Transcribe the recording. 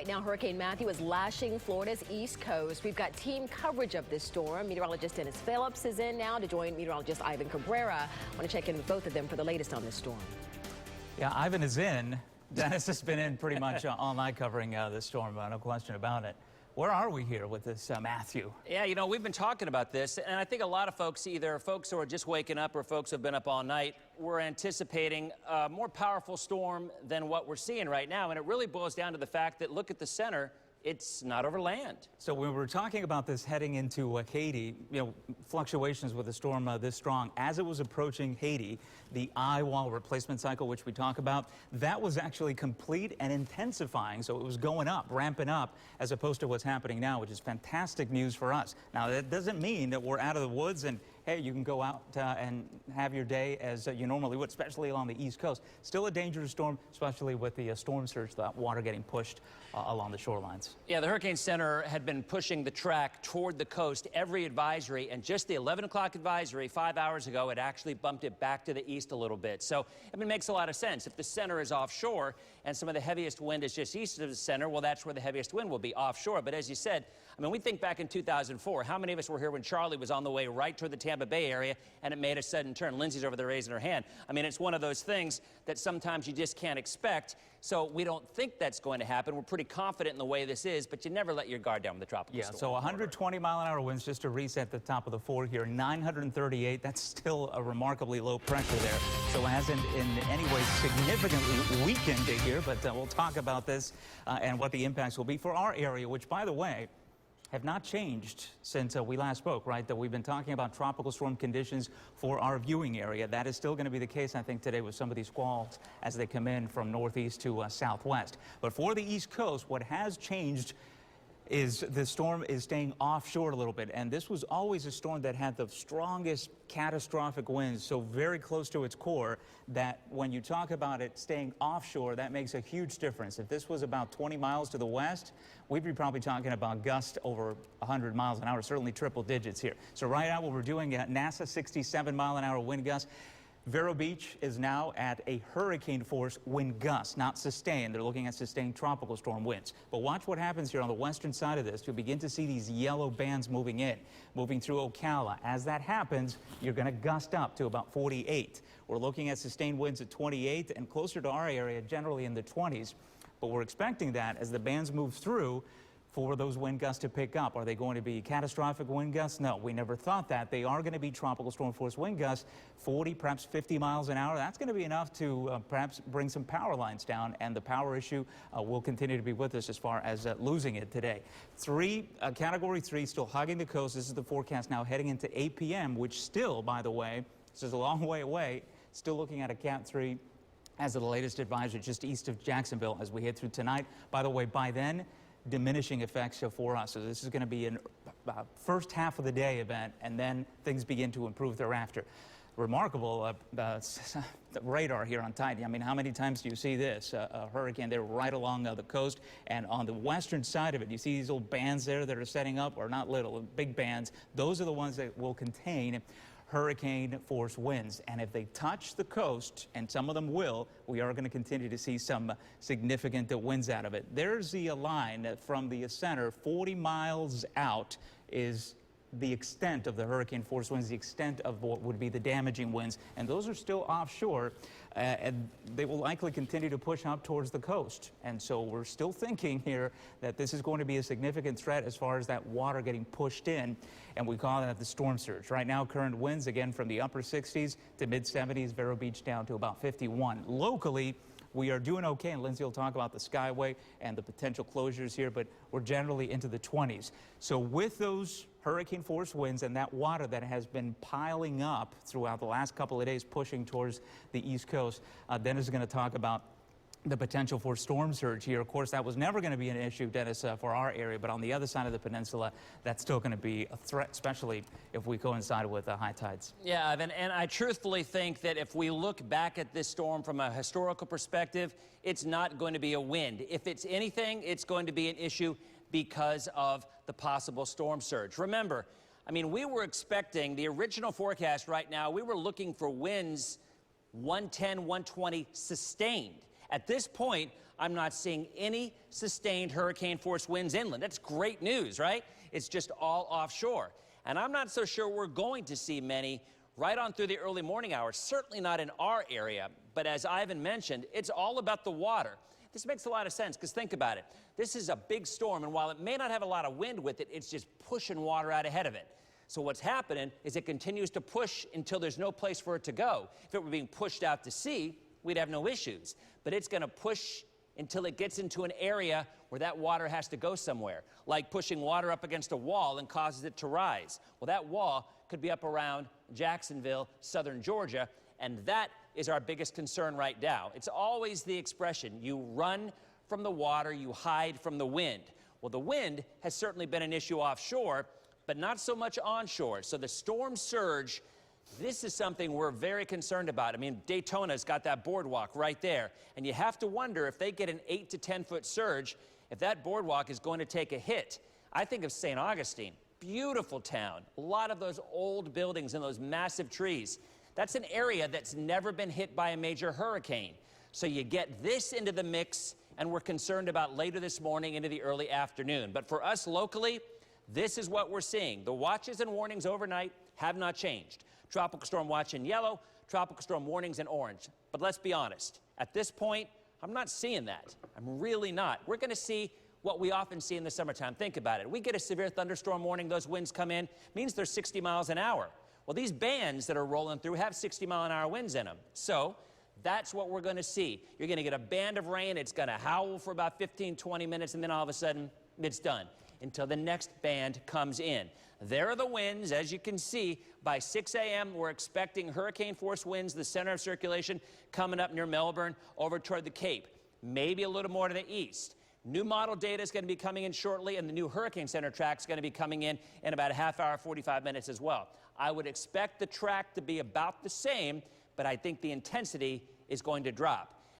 Right now, Hurricane Matthew is lashing Florida's east coast. We've got team coverage of this storm. Meteorologist Dennis Phillips is in now to join meteorologist Ivan Cabrera. I want to check in with both of them for the latest on this storm. Yeah, Ivan is in. Dennis has been in pretty much all night covering this storm, no question about it. Where are we here with this Matthew? Yeah, you know, we've been talking about this, and I think a lot of folks, either folks who are just waking up or folks who have been up all night, were anticipating a more powerful storm than what we're seeing right now. And it really boils down to the fact that, look at the center, it's not over land. So when we were talking about this heading into Haiti, you know, fluctuations with a storm this strong, as it was approaching Haiti, the eye wall replacement cycle, which we talk about, that was actually complete and intensifying. So it was going up, ramping up, as opposed to what's happening now, which is fantastic news for us. Now, that doesn't mean that we're out of the woods and, hey, you can go out and have your day as you normally would, especially along the East Coast. Still a dangerous storm, especially with the storm surge, the water getting pushed along the shorelines. Yeah, the Hurricane Center had been pushing the track toward the coast, every advisory, and just the 11 o'clock advisory 5 hours ago, it actually bumped it back to the east a little bit. So, I mean, it makes a lot of sense. If the center is offshore and some of the heaviest wind is just east of the center, well, that's where the heaviest wind will be, offshore. But as you said, I mean, we think back in 2004, how many of us were here when Charlie was on the way right toward the Tampa Bay area and it made a sudden turn? Lindsay's over there raising her hand. I mean, it's one of those things that sometimes you just can't expect. So we don't think that's going to happen. We're pretty confident in the way this is, but you never let your guard down with the tropical storm. Yeah, so 120-mile-an-hour winds, just to reset the top of the four here, 938. That's still a remarkably low pressure there. So it hasn't in any way significantly weakened it here, but we'll talk about this and what the impacts will be for our area, which, by the way, have not changed since we last spoke, right? That we've been talking about tropical storm conditions for our viewing area. That is still going to be the case, I think, today with some of these squalls as they come in from northeast to southwest. But for the East Coast, what has changed is the storm is staying offshore a little bit. And this was always a storm that had the strongest catastrophic winds, so very close to its core, that when you talk about it staying offshore, that makes a huge difference. If this was about 20 miles to the west, we'd be probably talking about gusts over 100 miles an hour, certainly triple digits here. So right now what we're doing at NASA 67-mile-an-hour wind gusts. Vero Beach is now at a hurricane force wind gust, not sustained. They're looking at sustained tropical storm winds. But watch what happens here on the western side of this. You'll begin to see these yellow bands moving in, moving through Ocala. As that happens, you're going to gust up to about 48. We're looking at sustained winds at 28 and closer to our area, generally in the 20s. But we're expecting that as the bands move through, for those wind gusts to pick up. Are they going to be catastrophic wind gusts? No, we never thought that. They are going to be tropical storm force wind gusts, 40, perhaps 50 miles an hour. That's going to be enough to perhaps bring some power lines down, and the power issue will continue to be with us as far as losing it today. Category 3 still hugging the coast. This is the forecast now heading into 8 p.m., which still, by the way, this is a long way away, still looking at a Cat 3 as of the latest advisory just east of Jacksonville as we head through tonight. By the way, by then, diminishing effects for us. So this is going to be a first half of the day event, and then things begin to improve thereafter. Remarkable the radar here on Titan. I mean, how many times do you see this? A hurricane there right along the coast, and on the western side of it, you see these little bands there that are setting up, or not little, big bands. Those are the ones that will contain hurricane force winds, and if they touch the coast, and some of them will, we are going to continue to see some significant winds out of it. There's the line from the center, 40 miles out is the extent of the hurricane force winds, the extent of what would be the damaging winds, and those are still offshore, and they will likely continue to push up towards the coast. And so we're still thinking here that this is going to be a significant threat as far as that water getting pushed in, and we call that the storm surge. Right now, current winds, again, from the upper 60s to mid-70s, Vero Beach down to about 51. Locally, we are doing okay, and Lindsay will talk about the Skyway and the potential closures here, but we're generally into the 20s. So with those hurricane force winds and that water that has been piling up throughout the last couple of days pushing towards the East Coast, Dennis is going to talk about the potential for storm surge here. Of course, that was never going to be an issue, Dennis, for our area, but on the other side of the peninsula, that's still going to be a threat, especially if we coincide with high tides. Yeah, Ivan, and I truthfully think that if we look back at this storm from a historical perspective, it's not going to be a wind. If it's anything, it's going to be an issue because of the possible storm surge. Remember, I mean, we were expecting the original forecast right now, we were looking for winds 110, 120 sustained. At this point, I'm not seeing any sustained hurricane-force winds inland. That's great news, right? It's just all offshore. And I'm not so sure we're going to see many right on through the early morning hours, certainly not in our area. But as Ivan mentioned, it's all about the water. This makes a lot of sense, because think about it. This is a big storm, and while it may not have a lot of wind with it, it's just pushing water out ahead of it. So what's happening is it continues to push until there's no place for it to go. If it were being pushed out to sea, we'd have no issues. But it's going to push until it gets into an area where that water has to go somewhere, like pushing water up against a wall and causes it to rise. Well, that wall could be up around Jacksonville, southern Georgia, and that is our biggest concern right now. It's always the expression, you run from the water, you hide from the wind. Well, the wind has certainly been an issue offshore, but not so much onshore. So the storm surge, this is something we're very concerned about. I mean, Daytona's got that boardwalk right there, and you have to wonder if they get an 8 to 10 foot surge, if that boardwalk is going to take a hit. I think of St. Augustine, beautiful town, a lot of those old buildings and those massive trees. That's an area that's never been hit by a major hurricane. So you get this into the mix, and we're concerned about later this morning into the early afternoon. But for us locally, this is what we're seeing. The watches and warnings overnight have not changed. Tropical storm watch in yellow, tropical storm warnings in orange. But let's be honest, at this point, I'm not seeing that. I'm really not. We're going to see what we often see in the summertime. Think about it. We get a severe thunderstorm warning, those winds come in, means they're 60 miles an hour. Well, these bands that are rolling through have 60-mile-an-hour winds in them. So that's what we're going to see. You're going to get a band of rain. It's going to howl for about 15, 20 minutes, and then all of a sudden, it's done until the next band comes in. There are the winds. As you can see, by 6 a.m., we're expecting hurricane-force winds, the center of circulation, coming up near Melbourne, over toward the Cape, maybe a little more to the east. New model data is going to be coming in shortly, and the new Hurricane Center track is going to be coming in about a half hour, 45 minutes as well. I would expect the track to be about the same, but I think the intensity is going to drop.